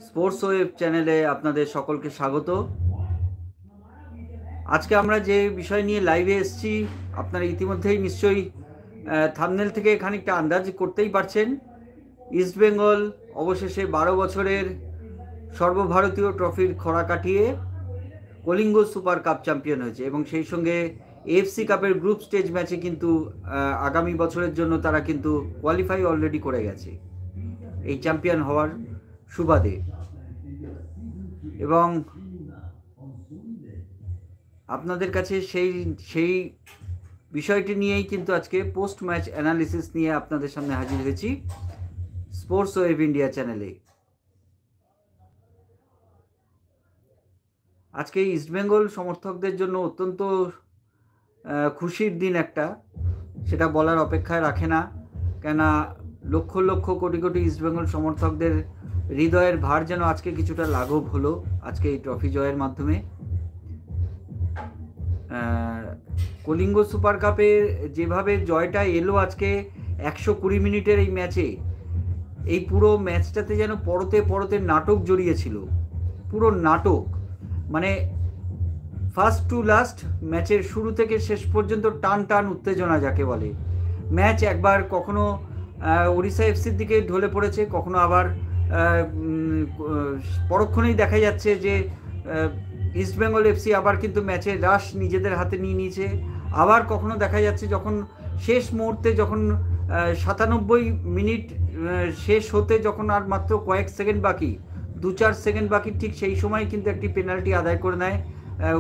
Sports web চ্যানেলে আপনাদের সকলকে স্বাগত। আজকে আমরা যে বিষয় নিয়ে লাইভে এসেছি আপনারা ইতিমধ্যেই নিশ্চয়ই থাম্বনেল থেকে খানিকটা আন্দাজ করতেই পারছেন। ইস্টবেঙ্গল অবশেষে 12 বছরের সর্বভারতীয় ট্রফির খরা কাটিয়ে কলিঙ্গ সুপার কাপ চ্যাম্পিয়ন হয়েছে এবং সেই সঙ্গে এএফসি কাপের গ্রুপ স্টেজ ম্যাচে কিন্তু আগামী বছরের জন্য তারা কিন্তু কোয়ালিফাই অলরেডি করে গেছে এই চ্যাম্পিয়ন হওয়ার সুবাদে। এবং আপনাদের কাছে সেই বিষয়টি নিয়েই কিন্তু আজকে পোস্ট ম্যাচ অ্যানালিসিস নিয়ে আপনাদের সামনে হাজির হয়েছি স্পোর্টস ওয়েব ইন্ডিয়া চ্যানেলে। আজকে ইস্টবেঙ্গল সমর্থকদের জন্য অত্যন্ত খুশির দিন একটা, সেটা বলার অপেক্ষায় রাখে না। কেননা লক্ষ লক্ষ কোটি কোটি ইস্টবেঙ্গল সমর্থকদের হৃদয়ের ভার যেন আজকে কিছুটা লাঘব হলো আজকে এই ট্রফি জয়ের মাধ্যমে। কলিঙ্গ সুপার কাপের যেভাবে জয়টা এলো আজকে 120 মিনিটের এই ম্যাচে, এই পুরো ম্যাচটাতে যেন পরতে পরতে নাটক জড়িয়েছিল, পুরো নাটক। মানে ফার্স্ট টু লাস্ট ম্যাচের শুরু থেকে শেষ পর্যন্ত টান টান উত্তেজনা যাকে বলে। ম্যাচ একবার কখনো ওড়িশা এফসির দিকে ঢলে পড়েছে, কখনো আবার পরক্ষণেই দেখা যাচ্ছে যে ইস্টবেঙ্গল এফসি আবার কিন্তু ম্যাচের রাশ নিজেদের হাতে নিয়ে নিয়েছে। আবার কখনো দেখা যাচ্ছে যখন শেষ মুহূর্তে, যখন 97 মিনিট শেষ হতে যখন আর মাত্র কয়েক সেকেন্ড বাকি, 2-4 সেকেন্ড বাকি, ঠিক সেই সময় কিন্তু একটি পেনাল্টি আদায় করে নেয়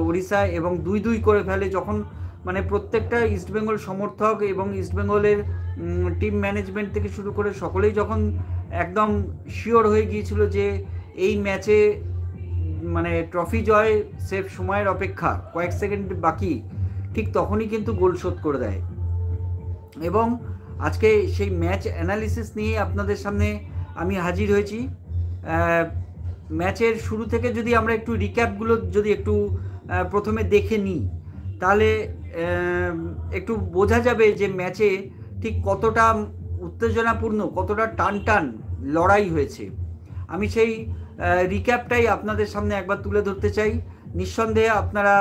ওড়িশা এবং 2-2 করে ফেলে। যখন মানে প্রত্যেকটা ইস্টবেঙ্গল সমর্থক এবং ইস্টবেঙ্গলের টিম ম্যানেজমেন্ট থেকে শুরু করে সকলেই যখন একদম শিওর হয়ে গিয়েছিল যে এই ম্যাচে মানে ট্রফি জয় সেফ সময়ের অপেক্ষা কয়েক সেকেন্ড বাকি, ঠিক তখনই কিন্তু গোল শোধ করে দেয়। এবং আজকে সেই ম্যাচ অ্যানালিসিস নিয়ে আপনাদের সামনে আমি হাজির হয়েছি। ম্যাচের শুরু থেকে যদি আমরা একটু রিক্যাপগুলো যদি একটু প্রথমে দেখে নিই, তাহলে একটু বোঝা যাবে যে ম্যাচে ঠিক কতটা উত্তেজনাপূর্ণ, কতটা টান টান লড়াই হয়েছে। আমি সেই রিক্যাপটাই আপনাদের সামনে একবার তুলে ধরতে চাই। নিঃসন্দেহে আপনারা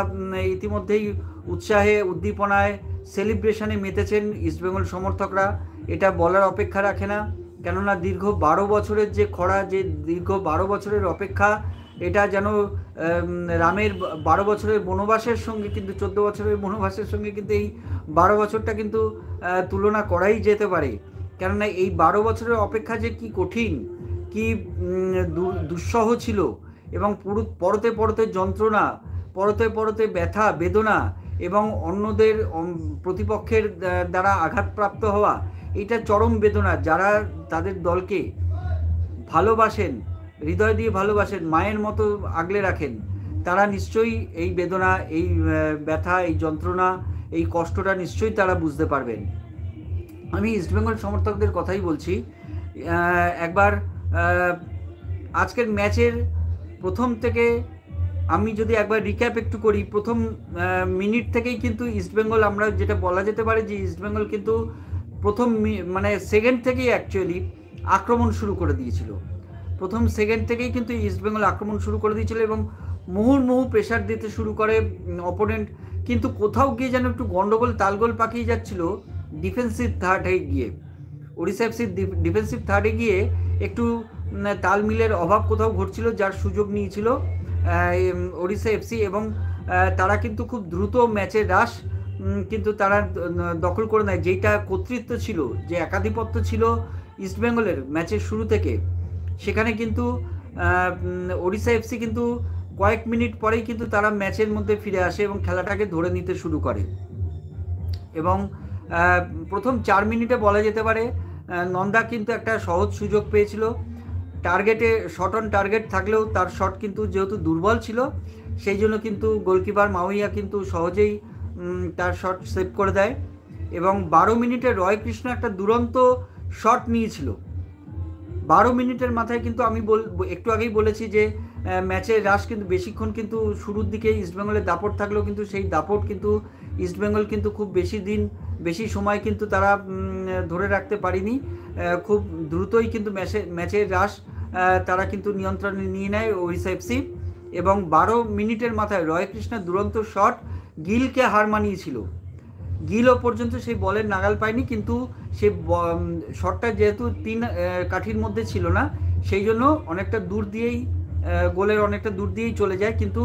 ইতিমধ্যেই উৎসাহে, উদ্দীপনায়, সেলিব্রেশনে মেতেছেন ইস্টবেঙ্গল সমর্থকরা, এটা বলার অপেক্ষা রাখে না। কেননা দীর্ঘ 12 বছরের যে খরা, যে দীর্ঘ 12 বছরের অপেক্ষা, এটা যেন রামের 12 বছরের বনবাসের সঙ্গে কিন্তু 14 বছরের বনবাসের সঙ্গে কিন্তু এই 12 বছরটা কিন্তু তুলনা করাই যেতে পারে। কেননা এই 12 বছরের অপেক্ষা যে কি কঠিন, কি দুঃসহ ছিল, এবং পরতে পরতে যন্ত্রণা, পরতে পরতে ব্যথা বেদনা এবং অন্যদের প্রতিপক্ষের দ্বারা আঘাতপ্রাপ্ত হওয়া, এটা চরম বেদনা। যারা তাদের দলকে ভালোবাসেন, হৃদয় দিয়ে ভালোবাসেন, মায়ের মতো আগলে রাখেন, তারা নিশ্চয়ই এই বেদনা, এই ব্যথা, এই যন্ত্রণা, এই কষ্টটা নিশ্চয়ই তারা বুঝতে পারবেন। আমি ইস্টবেঙ্গল সমর্থকদের কথাই বলছি। একবার আজকের ম্যাচের প্রথম থেকে আমি যদি একবার রিক্যাপ একটু করি, প্রথম মিনিট থেকেই কিন্তু ইস্টবেঙ্গল, আমরা যেটা বলা যেতে পারে যে ইস্টবেঙ্গল কিন্তু প্রথম মানে সেকেন্ড থেকেই অ্যাকচুয়ালি আক্রমণ শুরু করে দিয়েছিল। প্রথম সেকেন্ড থেকেই কিন্তু ইস্টবেঙ্গল আক্রমণ শুরু করে দিয়েছিল এবং মুহুর্মুহু প্রেশার দিতে শুরু করে অপোনেন্ট। কিন্তু কোথাও গিয়ে যেন একটু গন্ডগোল, তালগোল পাকিয়ে যাচ্ছিল ডিফেন্সিভ থার্ডে গিয়ে। ওড়িশা এফসির ডিফেন্সিভ থার্ডে গিয়ে একটু তালমিলের অভাব কোথাও ঘটছিল, যার সুযোগ নিয়েছিল ওড়িশা এফসি এবং তারা কিন্তু খুব দ্রুত ম্যাচের রাশ কিন্তু তারা দখল করে নেয়। যেইটা কর্তৃত্ব ছিল, যে একাধিপত্য ছিল ইস্টবেঙ্গলের ম্যাচের শুরু থেকে, সেখানে কিন্তু ওড়িশা এফসি কিন্তু কয়েক মিনিট পরেই কিন্তু তারা ম্যাচের মধ্যে ফিরে আসে এবং খেলাটাকে ধরে নিতে শুরু করে। এবং প্রথম 4 মিনিটে বলা যেতে পারে নন্দা কিন্তু একটা সহজ সুযোগ পেয়েছিল। টার্গেটে শট অন টার্গেট থাকলেও তার শট কিন্তু যেহেতু দুর্বল ছিল, সেই জন্য কিন্তু গোলকিপার মাউইয়া কিন্তু সহজেই তার শট সেভ করে দেয়। এবং 12 মিনিটে রয় কৃষ্ণ একটা দুরন্ত শট নিয়েছিল। 12 মিনিটের মাথায় কিন্তু আমি একটু আগেই বলেছি যে ম্যাচের রাশ কিন্তু বেশিক্ষণ কিন্তু শুরুর দিকে ইস্টবেঙ্গলের দাপট থাকলেও কিন্তু সেই দাপট কিন্তু ইস্টবেঙ্গল কিন্তু খুব বেশি সময় কিন্তু তারা ধরে রাখতে পারেনি। খুব দ্রুতই কিন্তু ম্যাচের রাশ তারা কিন্তু নিয়ন্ত্রণে নিয়ে নেয় ওড়িশা এফসি। এবং 12 মিনিটের মাথায় রয় কৃষ্ণার দুরন্ত শট গিলকে হার মানিয়েছিল। গিলও পর্যন্ত সেই বলের নাগাল পায়নি, কিন্তু সে শটটা যেহেতু 3 কাঠির মধ্যে ছিল না, সেই জন্য অনেকটা দূর দিয়েই গোলের অনেকটা দূর দিয়েই চলে যায়। কিন্তু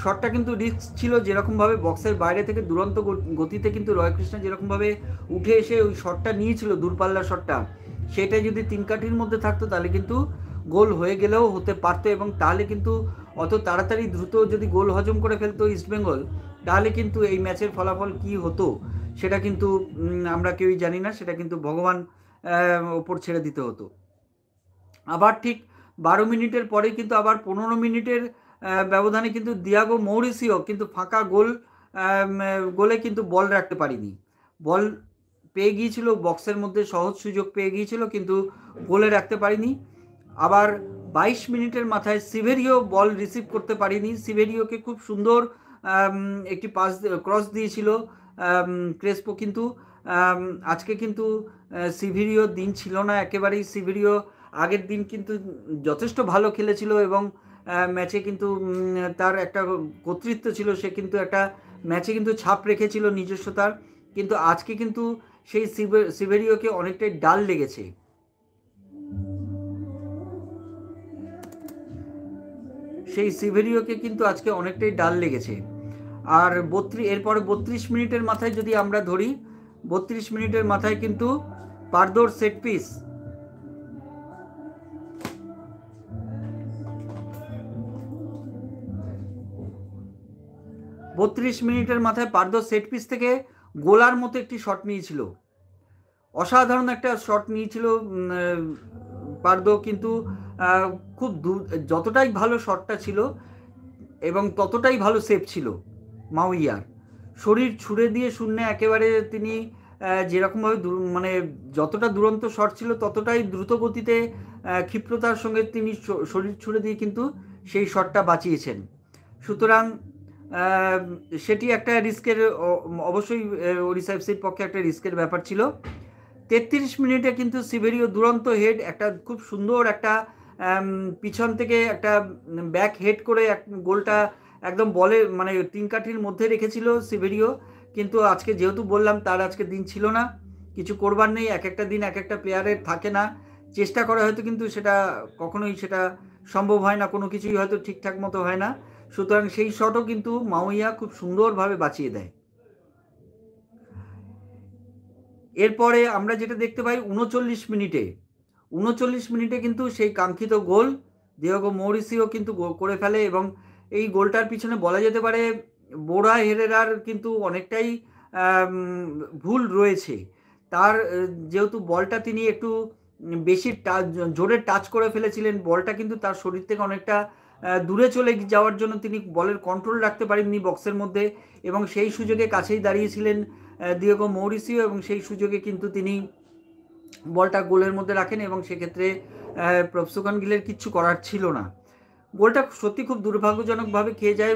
শটটা কিন্তু রিস্ক ছিল, যেরকমভাবে বক্সের বাইরে থেকে দুরন্ত গতিতে কিন্তু রয় কৃষ্ণ যেরকমভাবে উঠে এসে ওই শটটা নিয়েছিল, দূরপাল্লার শটটা, সেটা যদি 3 কাঠির মধ্যে থাকতো তাহলে কিন্তু গোল হয়ে গেলেও হতে পারতো। এবং তাহলে কিন্তু অত তাড়াতাড়ি দ্রুত যদি গোল হজম করে ফেলতো ইস্টবেঙ্গল, তাহলে কিন্তু এই ম্যাচের ফলাফল কি হতো সেটা কিন্তু আমরা কেউই জানি না, সেটা কিন্তু ভগবান ওপর ছেড়ে দিতে হতো। আবার ঠিক 12 মিনিটের পরে কিন্তু আবার 15 মিনিটের ব্যবধানে কিন্তু দিয়াগো মৌরিসিও কিন্তু ফাঁকা গোলে কিন্তু বল রাখতে পারিনি। বল পেয়ে গিয়েছিল বক্সের মধ্যে, সহজ সুযোগ পেয়ে গিয়েছিল, কিন্তু গোলে রাখতে পারিনি। আবার 22 মিনিটের মাথায় সিভেরিও বল রিসিভ করতে পারিনি। সিভেরিওকে খুব সুন্দর একটি পাস ক্রস দিয়েছিল ক্রেসপো, কিন্তু আজকে কিন্তু সিভেরিওর দিন ছিল না একেবারেই। সিভেরিও আগের দিন কিন্তু যথেষ্ট ভালো খেলেছিল এবং ম্যাচে কিন্তু তার একটা কর্তৃত্ব ছিল, সে কিন্তু একটা ম্যাচে কিন্তু ছাপ রেখেছিল নিজস্বতার। কিন্তু আজকে কিন্তু সেই সিভেরিওকে অনেকটাই ডাল লেগেছে। সেই সিভেরিওকে কিন্তু আজকে অনেকটাই ডাল লেগেছে। আর এরপরে 32 মিনিটের মাথায় যদি আমরা ধরি, 32 মিনিটের মাথায় কিন্তু পারদোর সেট পিস, 32 মিনিটের মাথায় পারদোর সেট পিস থেকে গোলার মতো একটি শট নিয়েছিল, অসাধারণ একটা শট নিয়েছিল পারদো। কিন্তু খুব যতটাই ভালো শটটা ছিল এবং ততটাই ভালো সেভ ছিল মাউইয়ার। শরীর ছুড়ে দিয়ে শূন্যে একেবারে তিনি যেরকমভাবে মানে যতটা দুরন্ত শট ছিল ততটাই দ্রুত গতিতে ক্ষিপ্রতার সঙ্গে তিনি শরীর ছুড়ে দিয়ে কিন্তু সেই শটটা বাঁচিয়েছেন। সুতরাং সেটি একটা রিস্কের, অবশ্যই ওড়িশা এফসির পক্ষে একটা রিস্কের ব্যাপার ছিল। 33 মিনিটে কিন্তু সিভেরিও দুরন্ত হেড, একটা খুব সুন্দর একটা পিছন থেকে একটা ব্যাক হেড করে গোলটা একদম বলে মানে 3 কাঠির মধ্যে রেখেছিল সিভেরিও। কিন্তু আজকে যেহেতু বললাম তার আজকে দিন ছিল না, কিছু করবার নেই, এক একটা দিন এক একটা প্লেয়ারের থাকে না। চেষ্টা করা হয়তো, কিন্তু সেটা কখনোই সেটা সম্ভব হয় না, কোনো কিছুই হয়তো ঠিকঠাক মতো হয় না। সুতরাং সেই শটও কিন্তু মাউইয়া খুব সুন্দরভাবে বাঁচিয়ে দেয়। এরপরে আমরা যেটা দেখতে পাই 39 মিনিটে কিন্তু সেই কাঙ্ক্ষিত গোল দিয়েগো মৌরিসিও কিন্তু করে ফেলে। এবং এই গোলটার পিছনে বলা যেতে পারে বোরা হেরেরার কিন্তু অনেকটাই ভুল রয়েছে। তার যেহেতু বলটা তিনি একটু বেশি জোরে টাচ করে ফেলেছিলেন, বলটা কিন্তু তার শরীর থেকে অনেকটা দূরে চলে যাওয়ার জন্য তিনি বলের কন্ট্রোল রাখতে পারেননি বক্সের মধ্যে, এবং সেই সুযোগে কাছেই দাঁড়িয়েছিলেন দিয়েগো মৌরিসিও, এবং সেই সুযোগে কিন্তু তিনি বলটা গোলের মধ্যে রাখেন এবং সেক্ষেত্রে প্রফসুকান গিলের কিচ্ছু করার ছিল না। গোলটা সত্যি খুব দুর্ভাগ্যজনকভাবে খেয়ে যায়।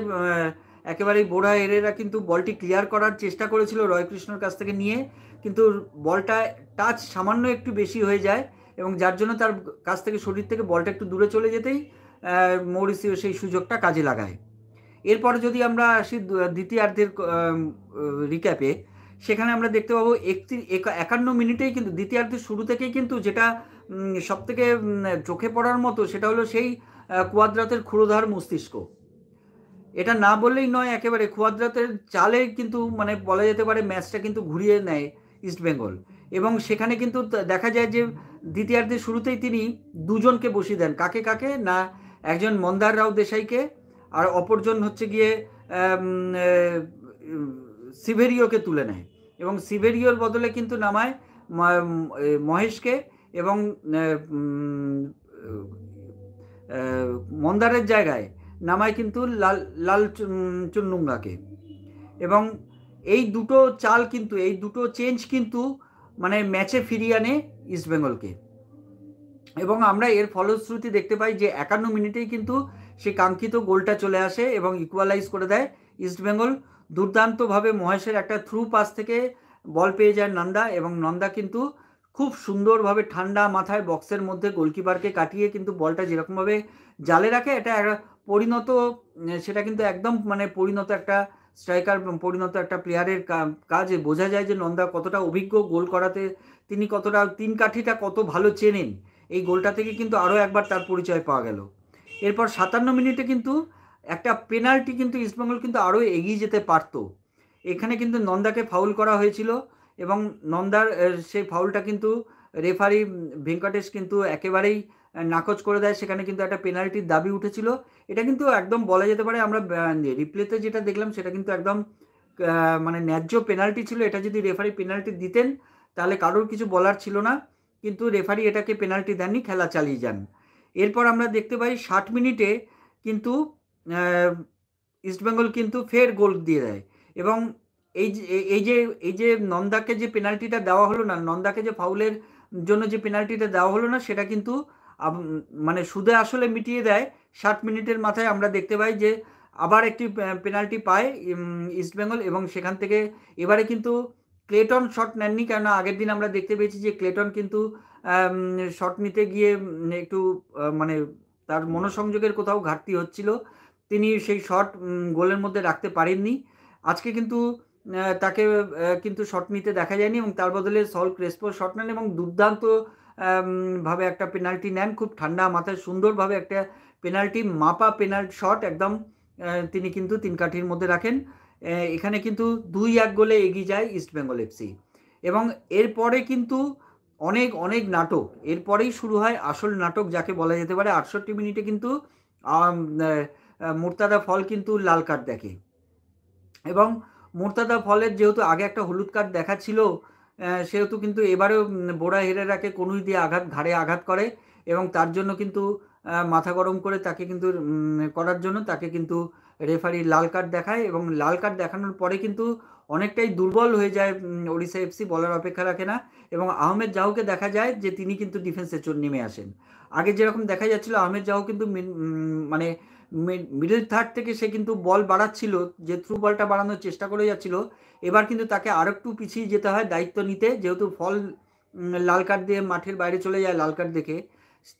একেবারেই বোরা হেরেরা কিন্তু বলটি ক্লিয়ার করার চেষ্টা করেছিল রয় কৃষ্ণর কাছ থেকে নিয়ে, কিন্তু বলটা টাচ সামান্য একটু বেশি হয়ে যায় এবং যার জন্য তার কাছ থেকে শরীর থেকে বলটা একটু দূরে চলে যেতেই মৌরিসিও সেই সুযোগটা কাজে লাগায়। এরপরে যদি আমরা আসি দ্বিতীয়ার্ধের রিক্যাপে, সেখানে আমরা দেখতে পাবো 51 মিনিটেই কিন্তু দ্বিতীয়ার্ধের শুরু থেকেই কিন্তু যেটা সবথেকে চোখে পড়ার মতো সেটা হলো সেই কুয়াদ্রাতের ক্ষুরোধার মস্তিষ্ক। এটা না বললেই নয়, একেবারে কুয়াদ্রাতের চালে কিন্তু মানে বলা যেতে পারে ম্যাচটা কিন্তু ঘুরিয়ে নেয় ইস্টবেঙ্গল। এবং সেখানে কিন্তু দেখা যায় যে দ্বিতীয়ার্ধের শুরুতেই তিনি দুজনকে বসিয়ে দেন। কাকে কাকে না, একজন মন্দার রাও দেশাইকে, আর অপরজন হচ্ছে গিয়ে সিভেরিওকে তুলে নেয় এবং সিভেরিওর বদলে কিন্তু নামায় মহেশকে, এবং মন্দারের জায়গায় নামায় কিন্তু লাল চুন্নুঙ্গাকে। এবং এই দুটো চাল কিন্তু, এই দুটো চেঞ্জ কিন্তু মানে ম্যাচে ফিরিয়ে আনে ইস্টবেঙ্গলকে। এবং আমরা এর ফলশ্রুতি দেখতে পাই যে 51 মিনিটেই কিন্তু সেই কাঙ্ক্ষিত গোলটা চলে আসে এবং ইকুয়ালাইজ করে দেয় ইস্টবেঙ্গল। দুর্দান্তভাবে মহেশের একটা থ্রু পাস থেকে বল পেয়ে যায় নন্দা, এবং নন্দা কিন্তু খুব সুন্দরভাবে ঠান্ডা মাথায় বক্সের মধ্যে গোলকিপারকে কাটিয়ে কিন্তু বলটা যেরকমভাবে জালে রাখে, এটা একটা পরিণত সেটা কিন্তু একদম মানে পরিণত একটা স্ট্রাইকার, পরিণত একটা প্লেয়ারের কাজে বোঝা যায় যে নন্দা কতটা অভিজ্ঞ গোল করাতে, তিনি কতটা তিন কাঠিটা কত ভালো চেনেন। এই গোলটা থেকে কিন্তু আরও একবার তার পরিচয় পাওয়া গেল। এরপর 57 মিনিটে কিন্তু একটা পেনাল্টি কিন্তু ইস্টবেঙ্গল কিন্তু আরও এগিয়ে যেতে পারতো। এখানে কিন্তু নন্দাকে ফাউল করা হয়েছিল এবং নন্দার সেই ফাউলটা কিন্তু রেফারি ভেঙ্কটেশ কিন্তু একেবারেই নাকচ করে দেয়। সেখানে কিন্তু একটা পেনাল্টির দাবি উঠেছিল। এটা কিন্তু একদম বলা যেতে পারে, আমরা রিপ্লেতে যেটা দেখলাম সেটা কিন্তু একদম মানে ন্যায্য পেনাল্টি ছিল। এটা যদি রেফারি পেনাল্টি দিতেন তাহলে কারোর কিছু বলার ছিল না, কিন্তু রেফারি এটাকে পেনাল্টি দেননি, খেলা চালিয়ে যান। এরপর আমরা দেখতে পাই 60 মিনিটে কিন্তু ইস্টবেঙ্গল কিন্তু ফের গোল দিয়ে দেয় এবং এই যে নন্দাকে যে পেনাল্টিটা দেওয়া হলো না, নন্দাকে যে ফাউলের জন্য যে পেনাল্টিটা দেওয়া হলো না, সেটা কিন্তু মানে সুদে আসলে মিটিয়ে দেয়। 60 মিনিটের মাথায় আমরা দেখতে পাই যে আবার একটি পেনাল্টি পায় ইস্টবেঙ্গল এবং সেখান থেকে এবারে কিন্তু ক্লেটন শট নেননি, কেননা আগের দিন আমরা দেখতে পেয়েছি যে ক্লেটন কিন্তু শট নিতে গিয়ে একটু মানে তার মনোসংযোগের কোথাও ঘাটতি হচ্ছিল, তিনি সেই শট গোলের মধ্যে রাখতে পারেননি। আজকে কিন্তু তাকে কিন্তু শট নিতে দেখা যায়নি এবং তার বদলে সল ক্রেসপো শট নেন এবং দুর্দান্ত ভাবে একটা পেনাল্টি নেন। খুব ঠান্ডা মাথায় সুন্দরভাবে একটা পেনাল্টি, মাপা পেনাল্টি শট একদম তিনি কিন্তু তিন কাঠির মধ্যে রাখেন। এখানে কিন্তু 2-1 গোলে এগিয়ে যায় ইস্টবেঙ্গল এফসি এবং এরপরে কিন্তু অনেক অনেক নাটক, এরপরেই শুরু হয় আসল নাটক যাকে বলা যেতে পারে। 68 মিনিটে কিন্তু মুর্তাদা ফল কিন্তু লাল কার্ড দেখে এবং মুর্তাদা ফলের যেহেতু আগে একটা হলুদ কার্ড দেখা ছিল, সেহেতু কিন্তু এবারেও বোরা হেরেরাকে কনুই দিয়ে ঘাড়ে আঘাত করে এবং তার জন্য কিন্তু মাথা গরম করে তাকে কিন্তু করার জন্য তাকে কিন্তু রেফারি লাল কার্ড দেখায় এবং লাল কার্ড দেখানোর পরে কিন্তু অনেকটাই দুর্বল হয়ে যায় ওড়িশা এফসি, বলার অপেক্ষা রাখে না এবং আহমেদ জাহুকে দেখা যায় যে তিনি কিন্তু ডিফেন্সে নেমে আসেন। আগে যেরকম দেখা যাচ্ছিল আহমেদ জাহু কিন্তু মানে মিডল থার্ড থেকে সে কিন্তু বল বাড়াচ্ছিল, যে থ্রু বলটা বাড়ানোর চেষ্টা করে যাচ্ছিল, এবার কিন্তু তাকে আরও একটু পিছিয়ে যেতে হয় দায়িত্ব নিতে, যেহেতু ফল লাল কার্ড দিয়ে মাঠের বাইরে চলে যায় লাল কার্ড দেখে,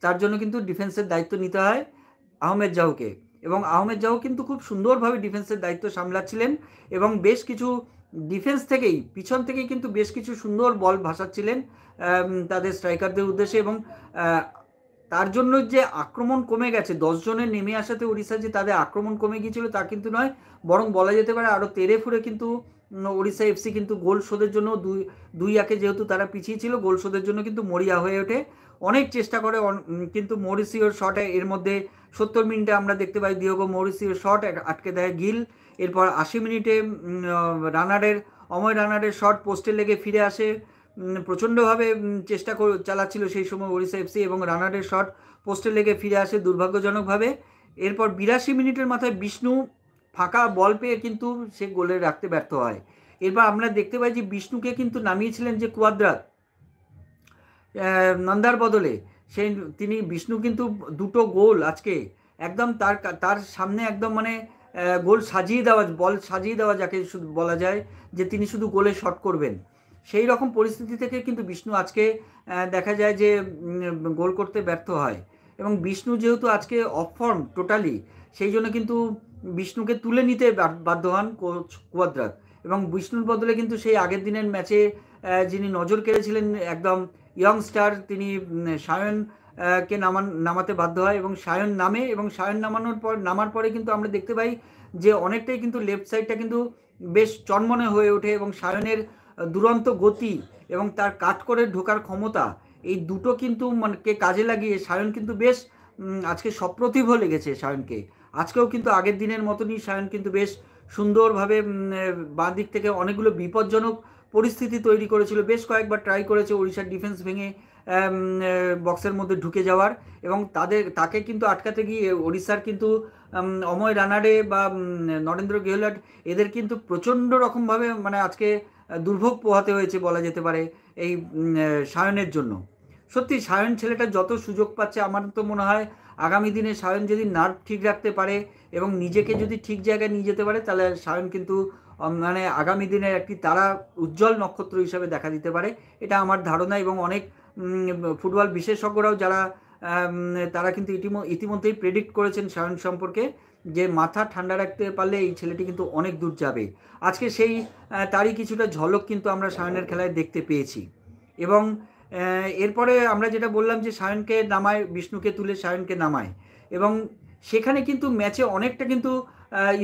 তার জন্য কিন্তু ডিফেন্সের দায়িত্ব নিতে হয় আহমেদ জাহুকে এবং আহমেদ জাহু কিন্তু খুব সুন্দরভাবে ডিফেন্সের দায়িত্ব সামলাচ্ছিলেন এবং বেশ কিছু ডিফেন্স থেকেই পিছন থেকেই কিন্তু বেশ কিছু সুন্দর বল ভাসাচ্ছিলেন তাদের স্ট্রাইকারদের উদ্দেশ্যে এবং তার জন্য যে আক্রমণ কমে গেছে 10 জনের নেমে আসাতে ওড়িশা যে তাদের আক্রমণ কমে গিয়েছিল তা কিন্তু নয়, বরং বলা যেতে পারে আরও তেড়ে ফুরে কিন্তু ওড়িশা এফসি কিন্তু গোল শোধের জন্য 2-1 যেহেতু তারা পিছিয়ে ছিল, গোল শোধের জন্য কিন্তু মরিয়া হয়ে ওঠে, অনেক চেষ্টা করে কিন্তু মরিসিওর শটে এর মধ্যে 70 মিনিটে আমরা দেখতে পাই দিয়েগো মরিসিওর শট আটকে দেয় গিল। এরপর 80 মিনিটে অময় রানারের শট পোস্টে লেগে ফিরে আসে, প্রচণ্ডভাবে চেষ্টা চালাচ্ছিল সেই সময় ওড়িশা এফসি এবং রানারের শট পোস্টে লেগে ফিরে আসে দুর্ভাগ্যজনকভাবে। এরপর 82 মিনিটের মাথায় বিষ্ণু ফাঁকা বল পেয়ে কিন্তু সে গোলে রাখতে ব্যর্থ হয়। এরপর আমরা দেখতে পাই যে বিষ্ণুকে কিন্তু নামিয়েছিলেন যে কুয়াদ্রাত নন্দার বদলে, তিনি বিষ্ণু কিন্তু দুটো গোল আজকে একদম তার সামনে একদম মানে গোল সাজিয়ে দেওয়া, বল সাজিয়ে দেওয়া যাকে শুধু বলা যায়, যে তিনি শুধু গোলে শট করবেন, সেই রকম পরিস্থিতি থেকে কিন্তু বিষ্ণু আজকে দেখা যায় যে গোল করতে ব্যর্থ হয় এবং বিষ্ণু যেহেতু আজকে অফ ফর্ম টোটালি, সেই জন্য কিন্তু বিষ্ণুকে তুলে নিতে বাধ্য হন কোচ কুয়াদ্রাত এবং বিষ্ণুর বদলে কিন্তু সেই আগের দিনের ম্যাচে যিনি নজর কেড়েছিলেন একদম ইয়ংস্টার, তিনি সায়ন কে নামাতে বাধ্য হয় এবং সায়ন নামে এবং সায়ন নামার পরে কিন্তু আমরা দেখতে পাই যে অনেকটাই কিন্তু লেফট সাইডটা কিন্তু বেশ চনমনে হয়ে ওঠে এবং সায়নের দুরন্ত গতি এবং তার কাট করে ঢোকার ক্ষমতা, এই দুটো কিন্তু মানে কাজে লাগিয়ে সায়ন কিন্তু বেশ আজকে সপ্রতিভ লেগেছে সায়নকে। আজকেও কিন্তু আগের দিনের মতনই সায়ন কিন্তু বেশ সুন্দরভাবে বাঁ দিক থেকে অনেকগুলো বিপজ্জনক পরিস্থিতি তৈরি করেছিল, বেশ কয়েকবার ট্রাই করেছে ওড়িশার ডিফেন্স ভেঙে বক্সের মধ্যে ঢুকে যাওয়ার এবং তাকে কিন্তু আটকাতে গিয়ে ওড়িশার কিন্তু অময় রানাডে বা নরেন্দ্র গেহলট এদের কিন্তু প্রচণ্ড রকমভাবে মানে আজকে দুর্ভোগ পোহাতে হয়েছে বলা যেতে পারে এই সায়নের জন্য। সত্যি সায়ন ছেলেটা যত সুযোগ পাচ্ছে, আমার তো মনে হয় আগামী দিনে সায়ন যদি নার্ভ ঠিক রাখতে পারে এবং নিজেকে যদি ঠিক জায়গায় নিয়ে যেতে পারে, তাহলে সায়ন কিন্তু মানে আগামী দিনের একটি তারা উজ্জ্বল নক্ষত্র হিসাবে দেখা দিতে পারে, এটা আমার ধারণা। এবং অনেক ফুটবল বিশেষজ্ঞরাও যারা তারা কিন্তু ইতিমধ্যেই প্রেডিক্ট করেছেন সায়ন সম্পর্কে, যে মাথা ঠান্ডা রাখতে পারলে এই ছেলেটি কিন্তু অনেক দূর যাবে। আজকে সেই তারই কিছুটা ঝলক কিন্তু আমরা সায়নের খেলায় দেখতে পেয়েছি। এবং এরপরে আমরা যেটা বললাম যে সায়নকে নামায়, বিষ্ণুকে তুলে সায়নকে নামায়, এবং সেখানে কিন্তু ম্যাচে অনেকটা কিন্তু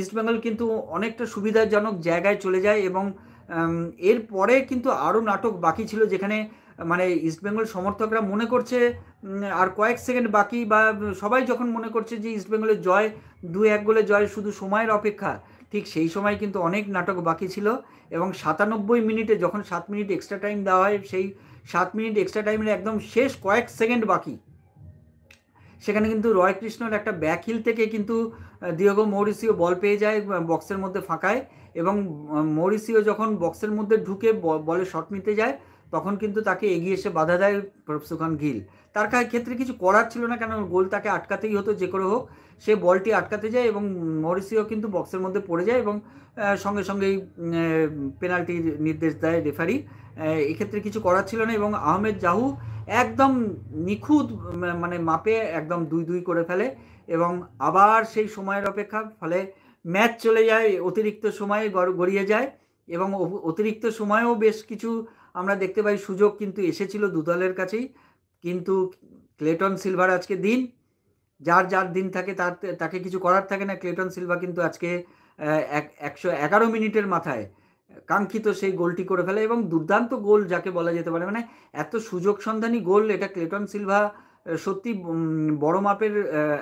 ইস্টবেঙ্গল কিন্তু অনেকটা সুবিধাজনক জায়গায় চলে যায়। এবং এরপরে কিন্তু আরও নাটক বাকি ছিল, যেখানে মানে ইস্টবেঙ্গল সমর্থকরা মনে করছে আর কয়েক সেকেন্ড বাকি, বা সবাই যখন মনে করছে যে ইস্টবেঙ্গলের জয় 2-1 গোলে জয়, শুধু সময়ের অপেক্ষা, ঠিক সেই সময় কিন্তু অনেক নাটক বাকি ছিল। এবং 97 মিনিটে যখন 7 মিনিট এক্সট্রা টাইম দেওয়া হয়, সেই 7 মিনিট এক্সট্রা টাইমের একদম শেষ কয়েক সেকেন্ড বাকি, সেখানে কিন্তু রয় কৃষ্ণর একটা ব্যাক হিল থেকে কিন্তু দিয়েগো মৌরিসিও বল পেয়ে যায় বক্সের মধ্যে ফাঁকায়, এবং মৌরিসিও যখন বক্সের মধ্যে ঢুকে বলে শট নিতে যায়, তখন কিন্তু তাকে এগিয়ে এসে বাধা দেয় প্রফসুখান গিল। তার ক্ষেত্রে কিছু করার ছিল না, কেন গোল তাকে আটকাতেই হতো যে করে হোক। সে বলটি আটকাতে যায় এবং মৌরিসিও কিন্তু বক্সের মধ্যে পড়ে যায়, এবং সঙ্গে সঙ্গেই পেনাল্টির নির্দেশ দেয় রেফারি। এক্ষেত্রে কিছু করার ছিল না, এবং আহমেদ জাহু একদম নিখুঁত মানে মাপে একদম 2-2 করে ফেলে। এবং আবার সেই সময়ের অপেক্ষা, ফলে ম্যাচ চলে যায় অতিরিক্ত সময়ে গড়িয়ে যায়। এবং অতিরিক্ত সময়েও বেশ কিছু আমরা দেখতে পাই সুযোগ কিন্তু এসেছিল দু দলের কাছেই, কিন্তু ক্লেটন সিলভার আজকে দিন, যার যার দিন থাকে তাকে কিছু করার থাকে না। ক্লেটন সিলভা কিন্তু আজকে 111 মিনিটের মাথায় কাঙ্ক্ষিত সেই গোলটি করে ফেলে, এবং দুর্দান্ত গোল যাকে বলা যেতে পারে, মানে এত সুযোগ সন্ধানী গোল। এটা ক্লেটন সিলভা সত্যি বড় মাপের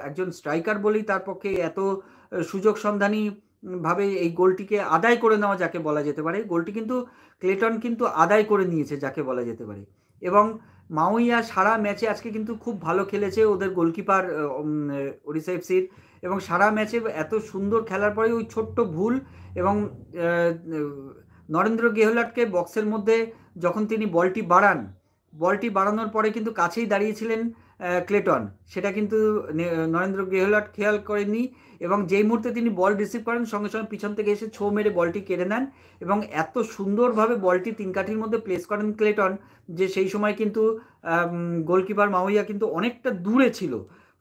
একজন স্ট্রাইকার বলেই তার পক্ষে এত সুযোগ সন্ধানী ভাবে এই গোলটিকে আদায় করে নেওয়া যাকে বলা যেতে পারে। গোলটি কিন্তু ক্লেটন কিন্তু আদায় করে নিয়েছে যাকে বলা যেতে পারে। এবং মাউইয়া সারা ম্যাচে আজকে কিন্তু খুব ভালো খেলেছে, ওদের গোলকিপার ওড়িশা এফসির, এবং সারা ম্যাচে এত সুন্দর খেলার পরে ওই ছোট্ট ভুল, এবং নরেন্দ্র গেহলটকে বক্সের মধ্যে যখন তিনি বলটি বাড়ানোর পরে কিন্তু কাছেই দাঁড়িয়েছিলেন ক্লেটন, সেটা কিন্তু নরেন্দ্র গেহলট খেয়াল করেননি, এবং যেই মুহূর্তে তিনি বল রিসিভ করেন সঙ্গে সঙ্গে পিছন থেকে এসে ছো মেরে বলটি কেড়ে নেন, এবং এত সুন্দরভাবে বলটি 3 কাঠির মধ্যে প্লেস করেন ক্লেটন, যে সেই সময় কিন্তু গোলকিপার মাউইয়া কিন্তু অনেকটা দূরে ছিল,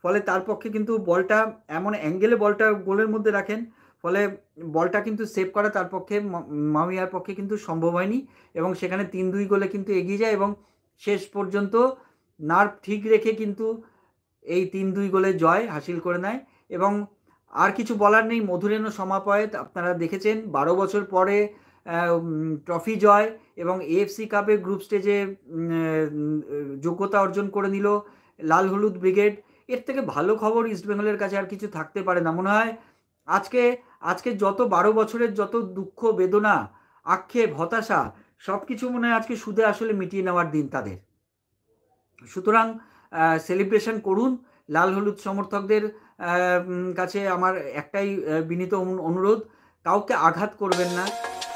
ফলে তার পক্ষে কিন্তু বলটা এমন অ্যাঙ্গেলে বলটা গোলের মধ্যে রাখেন, ফলে বলটা কিন্তু সেভ করা তার পক্ষে মাউইয়ার পক্ষে কিন্তু সম্ভব হয়নি, এবং সেখানে 3-2 গোলে কিন্তু এগিয়ে যায়, এবং শেষ পর্যন্ত নার্ভ ঠিক রেখে কিন্তু এই 3-2 গোলে জয় হাসিল করে নেয়। এবং আর কিছু বলার নেই, মধুরেণ সমাপয়েত আপনারা দেখেছেন 12 বছর পরে ট্রফি জয়, এবং এএফসি কাপে গ্রুপ স্টেজে যোগ্যতা অর্জন করে নিল লাল হলুদ ব্রিগেড। এর থেকে ভালো খবর ইস্টবেঙ্গলের কাছে আর কিছু থাকতে পারে না মনে হয়। আজকে যত 12 বছরের যত দুঃখ বেদনা আক্ষেপ হতাশা সব কিছু মনে হয় আজকে সুদে আসলে মিটিয়ে নেওয়ার দিন তাদের। সুতরাং সেলিব্রেশন করুন। লাল হলুদ সমর্থকদের কাছে আমার একটাই বিনীত অনুরোধ, কাউকে আঘাত করবেন না,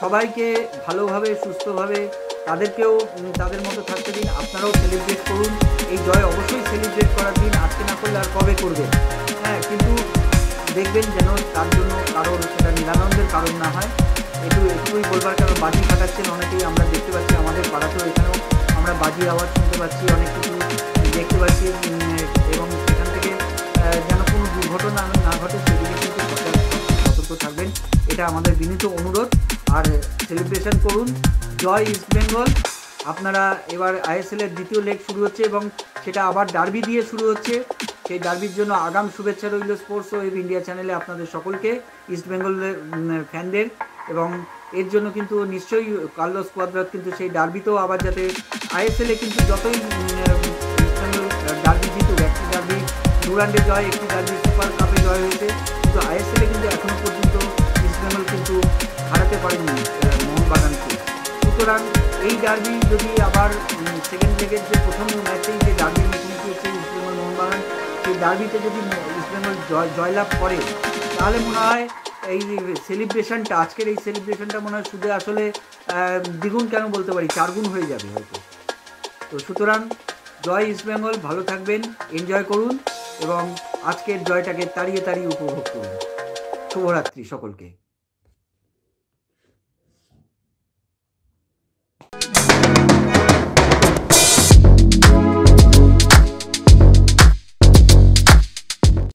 সবাইকে ভালোভাবে সুস্থভাবে তাদেরকেও তাদের মতো থাকতে দিন, আপনারাও সেলিব্রেট করুন। এই জয় অবশ্যই সেলিব্রেট করার দিন, আজকে না করলে আর কবে করবেন? হ্যাঁ, কিন্তু দেখবেন যেন তার জন্য কারণ সেটা নিরানন্দের কারণ না হয়। এটুকুই বলবার, কারণ বাজি ফাটাচ্ছেন অনেকেই, আমরা দেখতে পাচ্ছি আমাদের পাড়াতেও, এখানেও আমরা বাজির আওয়াজ শুনতে পাচ্ছি, অনেক কিছু দেখতে পাচ্ছি, এবং সেখান থেকে যেন কোনো দুর্ঘটনা না ঘটে সেদিকে কিন্তু সতর্ক থাকবেন, এটা আমাদের বিনীত অনুরোধ। আর সেলিব্রেশন করুন। জয় ইস্টবেঙ্গল। আপনারা এবার আইএসএলের দ্বিতীয় লেগ শুরু হচ্ছে, এবং সেটা আবার ডার্বি দিয়ে শুরু হচ্ছে। সেই ডার্বির জন্য আগাম শুভেচ্ছা রইল স্পোর্টস ওয়েব ইন্ডিয়া চ্যানেলে আপনাদের সকলকে, ইস্টবেঙ্গলের ফ্যানদের। এবং এর জন্য কিন্তু নিশ্চয়ই কার্লোস কোয়াদ্রাত কিন্তু সেই ডার্বিতেও আবার যাতে আইএসএলে কিন্তু যতই ইস্টবেঙ্গল ডার্বি জিতুক, একটি ডার্বি ডুরান্ডে জয়, একটি ডার্বি সুপার কাপে জয় হয়েছে, কিন্তু আইএসএলে কিন্তু এখনও পর্যন্ত ইস্টবেঙ্গল কিন্তু হারাতে পারেনি মোহনবাগানকে। সুতরাং এই ডার্বি যদি আবার সেকেন্ড লেগের যে প্রথম ম্যাচেই যে ডার্বি মুখোমুখি হচ্ছে ইস্টবেঙ্গল মোহনবাগান, সেই ডার্বিতে যদি ইস্টবেঙ্গল জয়লাভ করে, তাহলে মনে হয় এই সেলিব্রেশনটা, আজকের এই সেলিব্রেশনটা মনে হয় শুধু আসলে দ্বিগুণ কেন বলতে পারি, 4 গুণ হয়ে যাবে হয়তো। তো সুতরাং জয় ইস্টবেঙ্গল, ভালো থাকবেন, এনজয় করুন, এবং আজকের জয়টাকে তাড়িয়ে উপভোগ করুন। শুভরাত্রি সকলকে।